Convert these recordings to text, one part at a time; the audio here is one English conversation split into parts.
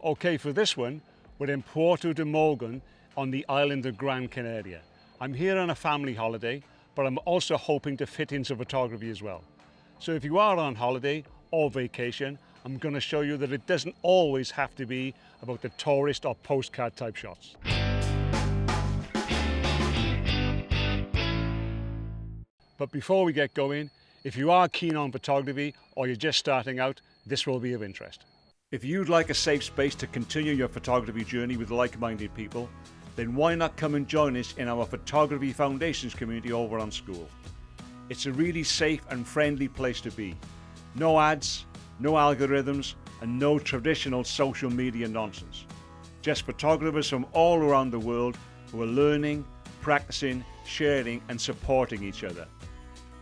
Okay, for this one, we're in Puerto de Mogan on the island of Gran Canaria. I'm here on a family holiday, but I'm also hoping to fit in some photography as well. So if you are on holiday or vacation, I'm going to show you that it doesn't always have to be about the tourist or postcard type shots. But before we get going, if you are keen on photography or you're just starting out, this will be of interest. If you'd like a safe space to continue your photography journey with like-minded people, then why not come and join us in our Photography Foundations community over on School. It's a really safe and friendly place to be. No ads, no algorithms, and no traditional social media nonsense. Just photographers from all around the world who are learning, practicing, sharing and supporting each other.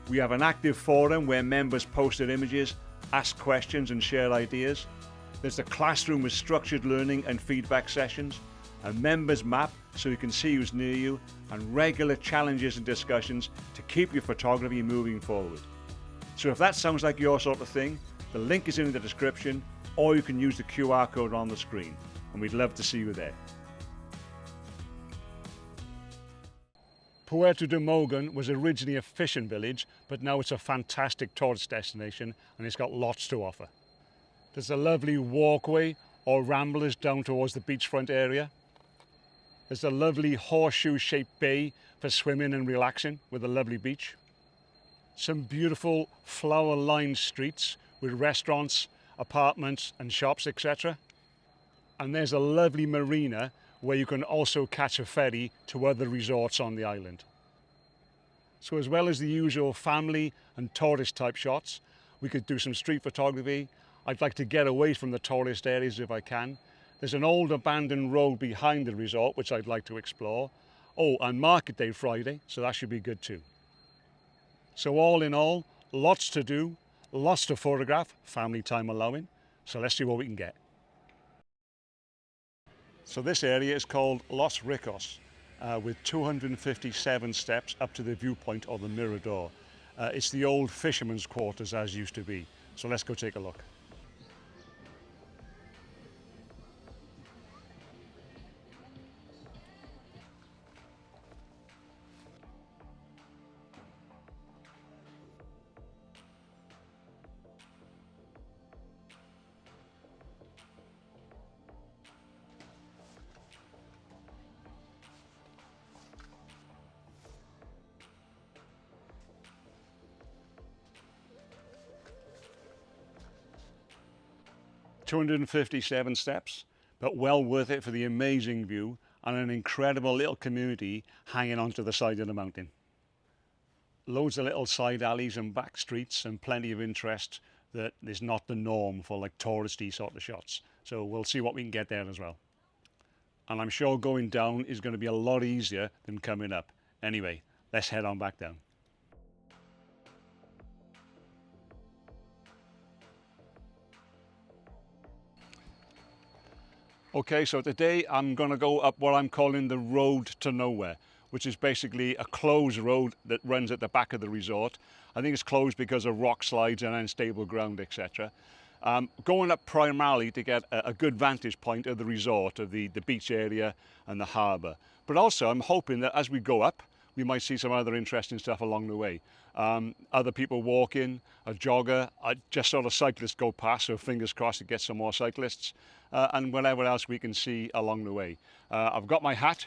We have an active forum where members post their images, ask questions and share ideas. There's a classroom with structured learning and feedback sessions, a members map so you can see who's near you, and regular challenges and discussions to keep your photography moving forward. So if that sounds like your sort of thing, the link is in the description, or you can use the QR code on the screen, and we'd love to see you there. Puerto de Mogan was originally a fishing village, but now it's a fantastic tourist destination and it's got lots to offer. There's a lovely walkway or ramblers down towards the beachfront area. There's a lovely horseshoe-shaped bay for swimming and relaxing with a lovely beach. Some beautiful flower-lined streets with restaurants, apartments and shops, etc. And there's a lovely marina where you can also catch a ferry to other resorts on the island. So as well as the usual family and tourist type shots, we could do some street photography. I'd like to get away from the tourist areas if I can. There's an old abandoned road behind the resort which I'd like to explore. Oh, and Market Day Friday, so that should be good too. So all in all, lots to do, lots to photograph, family time allowing. So let's see what we can get. So this area is called Los Ricos, with 257 steps up to the viewpoint or the mirador. It's the old fishermen's quarters as used to be. So let's go take a look. "257 steps, but well worth it for the amazing view and an incredible little community hanging onto the side of the mountain. Loads of little side alleys and back streets and plenty of interest that is not the norm for like touristy sort of shots. So we'll see what we can get there as well. And I'm sure going down is going to be a lot easier than coming up. Anyway, let's head on back down. Okay, so today I'm going to go up what I'm calling the road to nowhere, which is basically a closed road that runs at the back of the resort. I think it's closed because of rock slides and unstable ground, etc. Going up primarily to get a good vantage point of the resort, of the beach area and the harbour. But also I'm hoping that as we go up, we might see some other interesting stuff along the way. Other people walking, a jogger, just sort of cyclists go past, so fingers crossed to get some more cyclists, and whatever else we can see along the way. I've got my hat,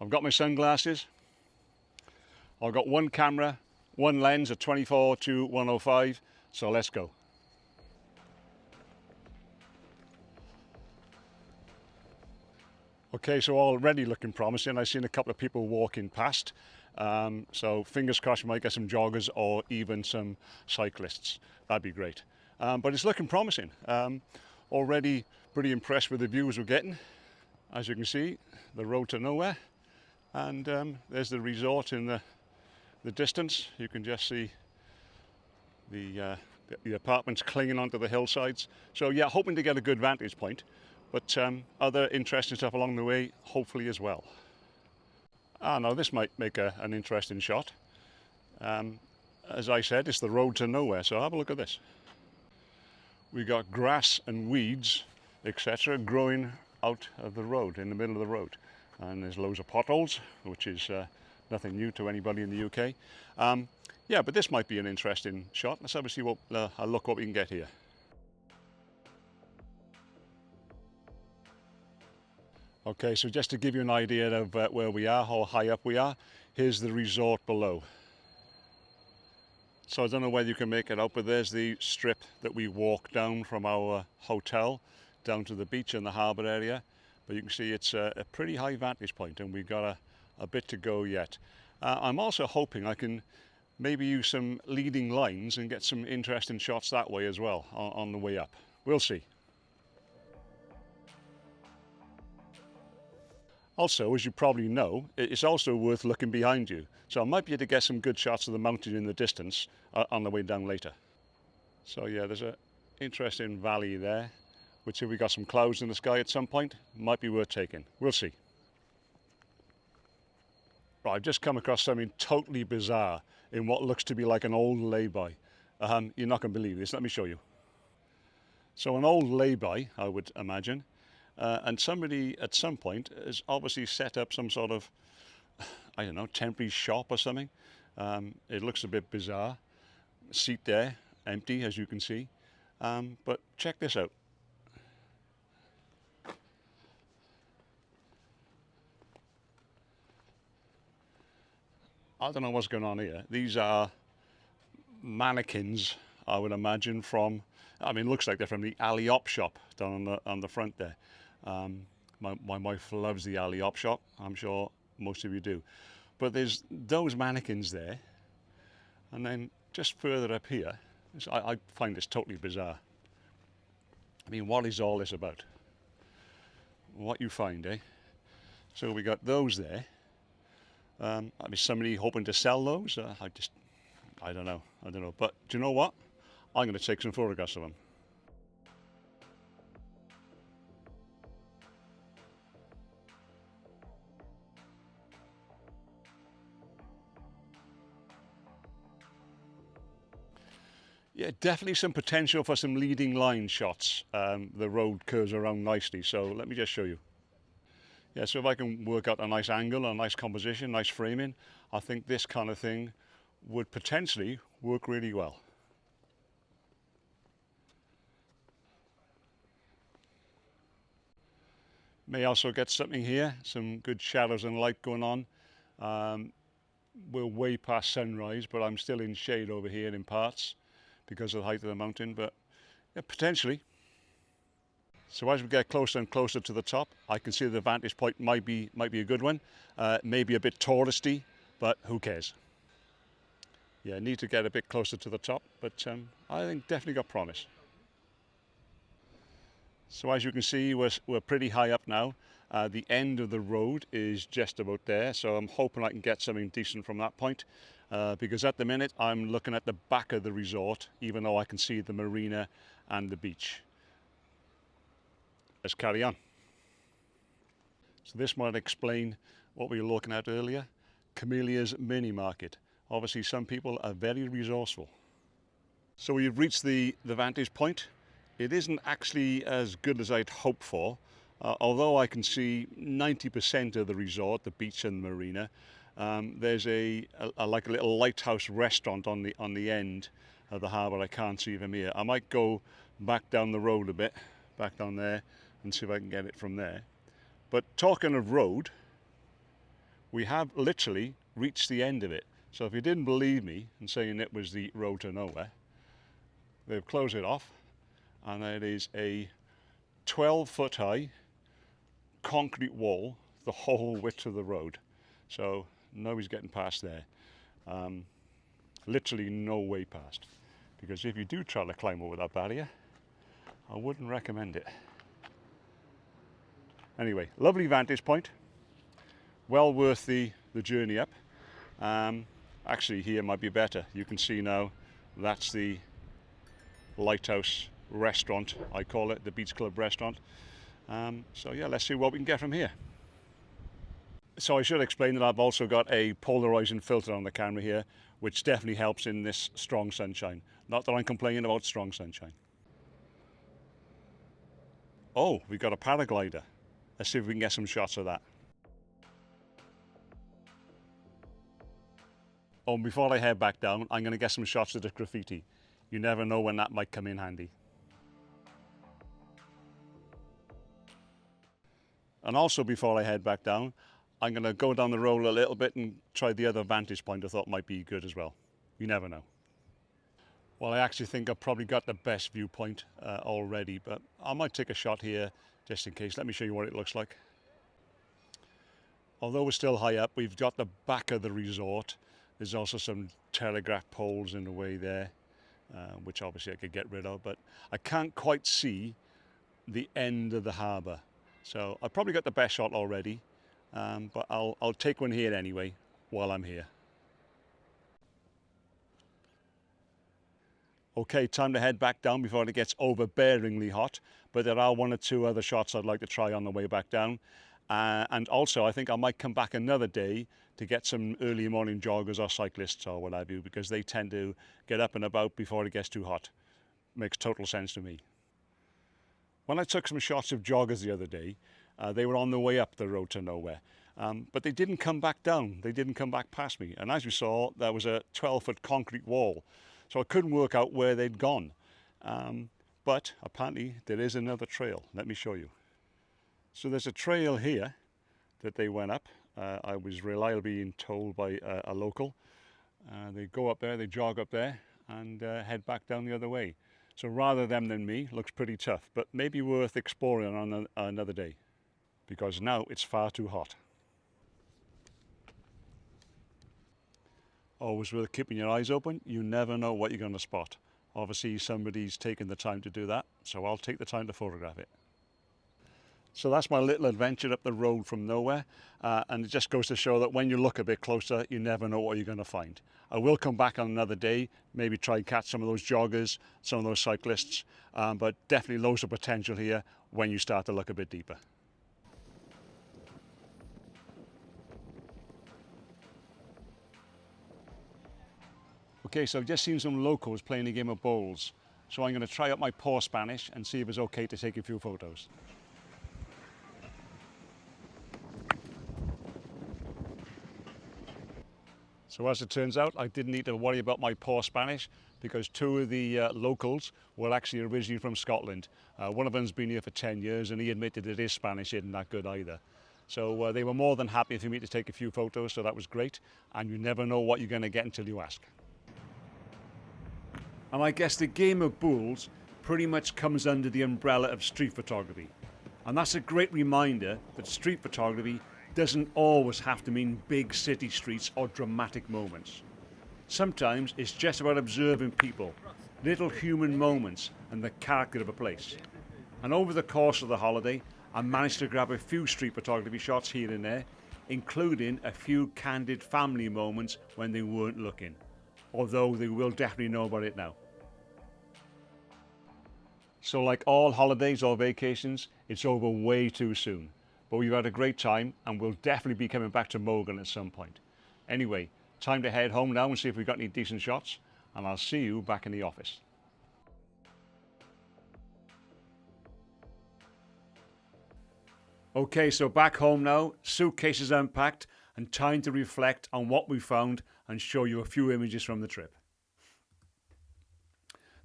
I've got my sunglasses, I've got one camera, one lens, a 24 to 105, so let's go. Okay, so already looking promising. I've seen a couple of people walking past. So fingers crossed we might get some joggers or even some cyclists. That'd be great. But it's looking promising. Already pretty impressed with the views we're getting. As you can see, the road to nowhere. And there's the resort in the distance. You can just see the apartments clinging onto the hillsides. So yeah, hoping to get a good vantage point. But other interesting stuff along the way, hopefully as well. Now this might make an interesting shot. As I said, it's the road to nowhere, so have a look at this. We got grass and weeds etc. growing out of the road, in the middle of the road. And there's loads of potholes, which is nothing new to anybody in the UK. Yeah, but this might be an interesting shot. Let's have a see what, I'll look what we can get here. Okay, so just to give you an idea of where we are, how high up we are, here's the resort below. So I don't know whether you can make it out, but there's the strip that we walk down from our hotel down to the beach and the harbour area. But you can see it's a pretty high vantage point, and we've got a bit to go yet. I'm also hoping I can maybe use some leading lines and get some interesting shots that way as well on the way up. We'll see. Also, as you probably know, it's also worth looking behind you. So I might be able to get some good shots of the mountain in the distance on the way down later. So yeah, there's an interesting valley there, which if we got some clouds in the sky at some point, might be worth taking. We'll see. Right, I've just come across something totally bizarre in what looks to be like an old lay-by. You're not going to believe this, let me show you. So an old lay-by, I would imagine, and somebody at some point has obviously set up some sort of, I don't know, temporary shop or something. It looks a bit bizarre. Seat there, empty as you can see. But check this out. I don't know what's going on here. These are mannequins, I would imagine, from, I mean, it looks like they're from the alley op shop down on the front there. My wife loves the alley op shop. I'm sure most of you do. But there's those mannequins there. And then just further up here, I find this totally bizarre. I mean, what is all this about? What you find, eh? So we got those there. I mean, somebody hoping to sell those? I don't know. But do you know what? I'm going to take some photographs of them. Yeah, definitely some potential for some leading line shots. The road curves around nicely, so let me just show you. Yeah, so if I can work out a nice angle, a nice composition, nice framing, I think this kind of thing would potentially work really well. May also get something here, some good shadows and light going on. We're way past sunrise, but I'm still in shade over here in parts because of the height of the mountain, but yeah, potentially. So as we get closer and closer to the top, I can see the vantage point might be a good one. Maybe a bit touristy, but who cares? Yeah, need to get a bit closer to the top, but I think definitely got promise. So as you can see, we're pretty high up now. The end of the road is just about there, so I'm hoping I can get something decent from that point. Because at the minute I'm looking at the back of the resort, even though I can see the marina and the beach. Let's carry on. So this might explain what we were looking at earlier, Camellia's mini market. Obviously some people are very resourceful. So we've reached the vantage point. It isn't actually as good as I'd hoped for, although I can see 90% of the resort, the beach and the marina. There's like a little lighthouse restaurant on the end of the harbour. I can't see from here. I might go back down the road a bit, back down there, and see if I can get it from there. But talking of road, we have literally reached the end of it. So if you didn't believe me in saying it was the road to nowhere, they've closed it off, and it is a 12-foot high concrete wall the whole width of the road. So nobody's getting past there. Literally no way past. Because if you do try to climb over that barrier, I wouldn't recommend it. Anyway, lovely vantage point. Well worth the journey up. Actually here might be better. You can see now that's the lighthouse restaurant, I call it, the beach club restaurant. So yeah, let's see what we can get from here. So I should explain that I've also got a polarizing filter on the camera here, which definitely helps in this strong sunshine. Not that I'm complaining about strong sunshine. Oh, we've got a paraglider. Let's see if we can get some shots of that. Oh, and before I head back down, I'm going to get some shots of the graffiti. You never know when that might come in handy. And also before I head back down, I'm going to go down the road a little bit and try the other vantage point I thought might be good as well. You never know. Well, I actually think I've probably got the best viewpoint already, but I might take a shot here just in case. Let me show you what it looks like. Although we're still high up, we've got the back of the resort. There's also some telegraph poles in the way there, which obviously I could get rid of, but I can't quite see the end of the harbour. So I've probably got the best shot already, but I'll take one here anyway while I'm here. Okay, time to head back down before it gets overbearingly hot, but there are one or two other shots I'd like to try on the way back down. And also I think I might come back another day to get some early morning joggers or cyclists or what have you, because they tend to get up and about before it gets too hot. Makes total sense to me. When I took some shots of joggers the other day, they were on the way up the road to nowhere, but they didn't come back down. They didn't come back past me. And as you saw, there was a 12-foot concrete wall. So I couldn't work out where they'd gone. But apparently there is another trail. Let me show you. So there's a trail here that they went up. I was reliably told by a local. They go up there, they jog up there and head back down the other way. So rather them than me, looks pretty tough, but maybe worth exploring on another day, because now it's far too hot. Always worth keeping your eyes open. You never know what you're going to spot. Obviously somebody's taken the time to do that, so I'll take the time to photograph it. So that's my little adventure up the road from nowhere, and it just goes to show that when you look a bit closer, you never know what you're going to find. I will come back on another day, maybe try and catch some of those joggers, some of those cyclists, but definitely loads of potential here when you start to look a bit deeper. Okay, so I've just seen some locals playing a game of bowls, so I'm going to try out my poor Spanish and see if it's okay to take a few photos. So as it turns out, I didn't need to worry about my poor Spanish, because two of the locals were actually originally from Scotland. One of them's been here for 10 years and he admitted that his Spanish isn't that good either. So they were more than happy for me to take a few photos, so that was great. And you never know what you're going to get until you ask. And I guess the game of bowls pretty much comes under the umbrella of street photography. And that's a great reminder that street photography doesn't always have to mean big city streets or dramatic moments. Sometimes it's just about observing people, little human moments and the character of a place. And over the course of the holiday, I managed to grab a few street photography shots here and there, including a few candid family moments when they weren't looking, although they will definitely know about it now. So like all holidays or vacations, it's over way too soon. But we've had a great time and we'll definitely be coming back to Mogan at some point. Anyway, time to head home now and see if we've got any decent shots, and I'll see you back in the office. Okay, so back home now, suitcases unpacked, and time to reflect on what we found and show you a few images from the trip.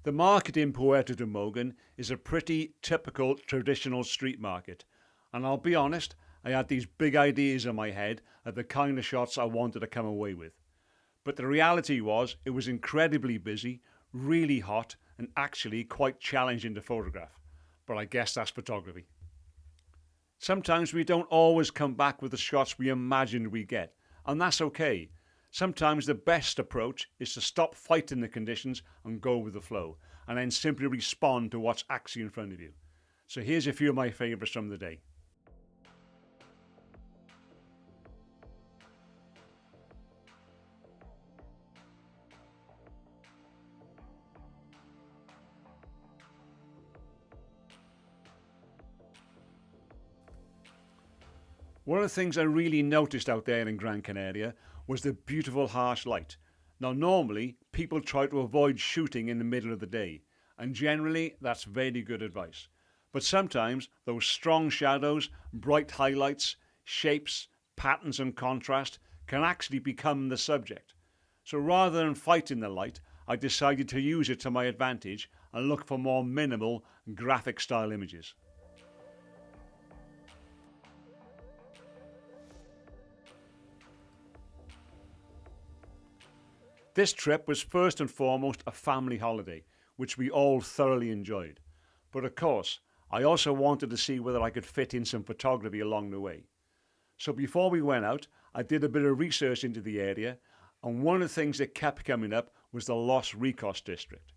The market in Puerto de Mogan is a pretty typical traditional street market. And I'll be honest, I had these big ideas in my head of the kind of shots I wanted to come away with. But the reality was it was incredibly busy, really hot, and actually quite challenging to photograph. But I guess that's photography. Sometimes we don't always come back with the shots we imagined we get, and that's okay. Sometimes the best approach is to stop fighting the conditions and go with the flow, and then simply respond to what's actually in front of you. So here's a few of my favourites from the day. One of the things I really noticed out there in Gran Canaria was the beautiful harsh light. Now normally people try to avoid shooting in the middle of the day, and generally that's very good advice. But sometimes those strong shadows, bright highlights, shapes, patterns and contrast can actually become the subject. So rather than fighting the light, I decided to use it to my advantage and look for more minimal graphic style images. This trip was first and foremost a family holiday, which we all thoroughly enjoyed. But of course, I also wanted to see whether I could fit in some photography along the way. So before we went out, I did a bit of research into the area, and one of the things that kept coming up was the Los Ricos district.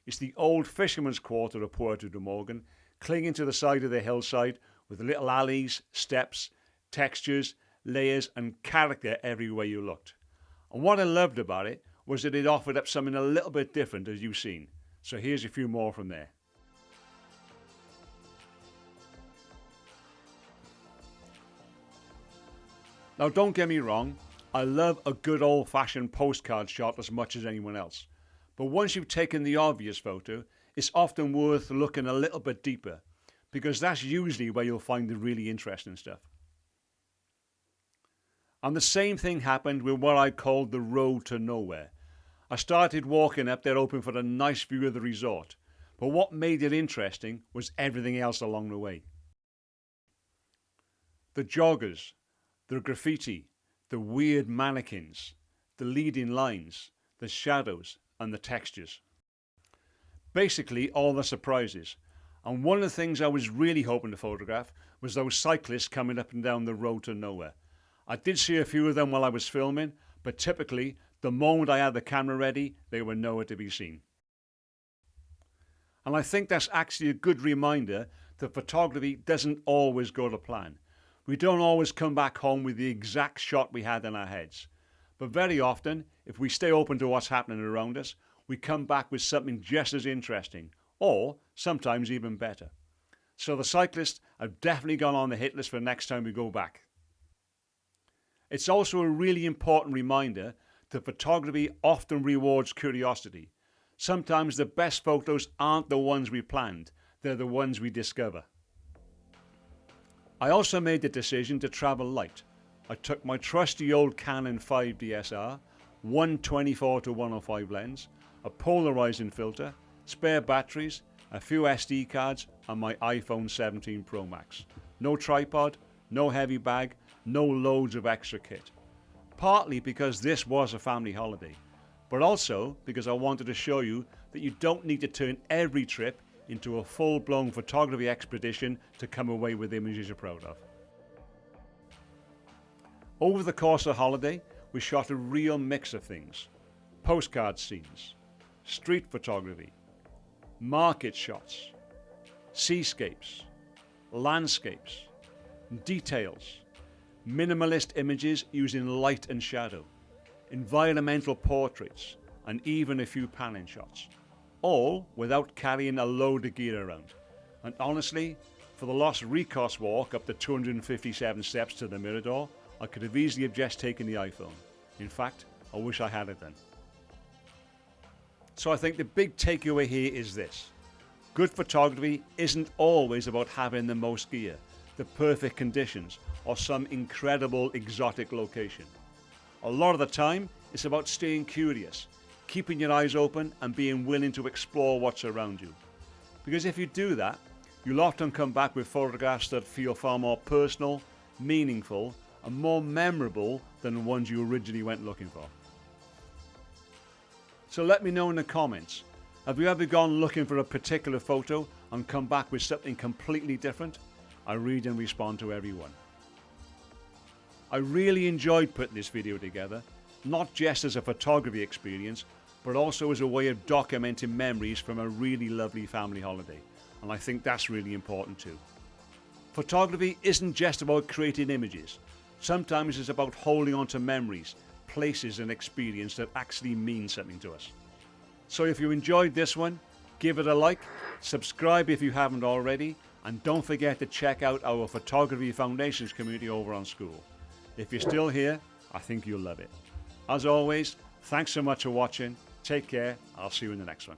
It's the old fisherman's quarter of Puerto de Mogan, clinging to the side of the hillside with little alleys, steps, textures, layers and character everywhere you looked. And what I loved about it was that it offered up something a little bit different, as you've seen. So here's a few more from there. Now don't get me wrong, I love a good old-fashioned postcard shot as much as anyone else. But once you've taken the obvious photo, it's often worth looking a little bit deeper, because that's usually where you'll find the really interesting stuff. And the same thing happened with what I called the road to nowhere. I started walking up there hoping for a nice view of the resort, but what made it interesting was everything else along the way. The joggers, the graffiti, the weird mannequins, the leading lines, the shadows and the textures. Basically all the surprises. And one of the things I was really hoping to photograph was those cyclists coming up and down the road to nowhere. I did see a few of them while I was filming, but typically the moment I had the camera ready, they were nowhere to be seen. And I think that's actually a good reminder that photography doesn't always go to plan. We don't always come back home with the exact shot we had in our heads. But very often, if we stay open to what's happening around us, we come back with something just as interesting, or sometimes even better. So the cyclists have definitely gone on the hit list for next time we go back. It's also a really important reminder that photography often rewards curiosity. Sometimes the best photos aren't the ones we planned, they're the ones we discover. I also made the decision to travel light. I took my trusty old Canon 5 DSR, 124-105 lens, a polarizing filter, spare batteries, a few SD cards and my iPhone 17 Pro Max. No tripod, no heavy bag, no loads of extra kit. Partly because this was a family holiday, but also because I wanted to show you that you don't need to turn every trip into a full-blown photography expedition to come away with images you're proud of. Over the course of the holiday, we shot a real mix of things. Postcard scenes, street photography, market shots, seascapes, landscapes, details, minimalist images using light and shadow, environmental portraits, and even a few panning shots. All without carrying a load of gear around. And honestly, for the Los Ricos walk up the 257 steps to the Mirador, I could have easily have just taken the iPhone. In fact, I wish I had it then. So I think the big takeaway here is this. Good photography isn't always about having the most gear, the perfect conditions, or some incredible exotic location. A lot of the time, it's about staying curious, keeping your eyes open and being willing to explore what's around you. Because if you do that, you'll often come back with photographs that feel far more personal, meaningful, and more memorable than the ones you originally went looking for. So let me know in the comments, have you ever gone looking for a particular photo and come back with something completely different? I read and respond to everyone. I really enjoyed putting this video together, not just as a photography experience, but also as a way of documenting memories from a really lovely family holiday. And I think that's really important too. Photography isn't just about creating images. Sometimes it's about holding on to memories, places and experience that actually mean something to us. So if you enjoyed this one, give it a like, subscribe if you haven't already, and don't forget to check out our Photography Foundations community over on School. If you're still here, I think you'll love it. As always, thanks so much for watching. Take care. I'll see you in the next one.